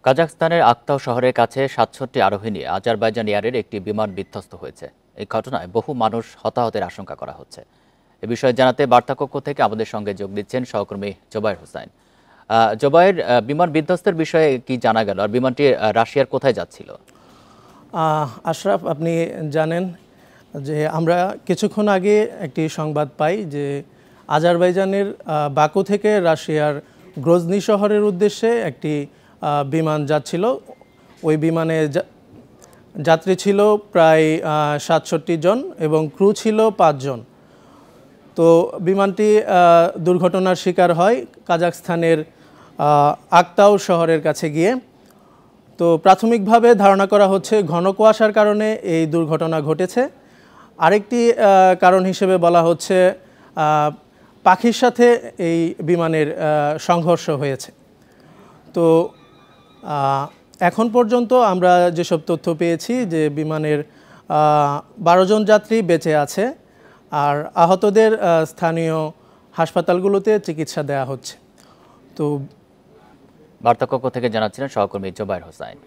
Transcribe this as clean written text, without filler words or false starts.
কাজাখস্তানের আক্তাউ শহরের কাছে ৬৭ আরোহী নিয়ে আজারবাইজান এয়ারের একটি বিমান বিধ্বস্ত হয়েছে। এই ঘটনায় বহু মানুষ হতাহতের আশঙ্কা করা হচ্ছে। এ বিষয়ে জানাতে বার্তাকক্ষ থেকে আমাদের সঙ্গে যোগ দিচ্ছেন সহকর্মী জোবায়ের হোসাইন। জোবায়ের, বিমান বিধ্বস্তের বিষয়ে কি জানা গেল, আর বিমানটি রাশিয়ার কোথায় যাচ্ছিল? আশরাফ, আপনি জানেন যে আমরা কিছুক্ষণ আগে একটি সংবাদ পাই যে আজারবাইজানের বাকু থেকে রাশিয়ার গ্রোজনি শহরের উদ্দেশ্যে একটি বিমান যাচ্ছিল। ওই বিমানে যাত্রী ছিল প্রায় ৬৭ জন এবং ক্রু ছিল ৫ জন। তো বিমানটি দুর্ঘটনার শিকার হয় কাজাখস্তানের আক্তাউ শহরের কাছে গিয়ে। তো প্রাথমিকভাবে ধারণা করা হচ্ছে ঘন কুয়াশার কারণে এই দুর্ঘটনা ঘটেছে। আরেকটি কারণ হিসেবে বলা হচ্ছে পাখির সাথে এই বিমানের সংঘর্ষ হয়েছে। তো এখন পর্যন্ত আমরা যেসব তথ্য পেয়েছি যে বিমানের ১২ জন যাত্রী বেঁচে আছে, আর আহতদের স্থানীয় হাসপাতালগুলোতে চিকিৎসা দেওয়া হচ্ছে। তো বার্তাকক্ষ থেকে জানাচ্ছিলেন সহকর্মী জোবায়ের হোসাইন।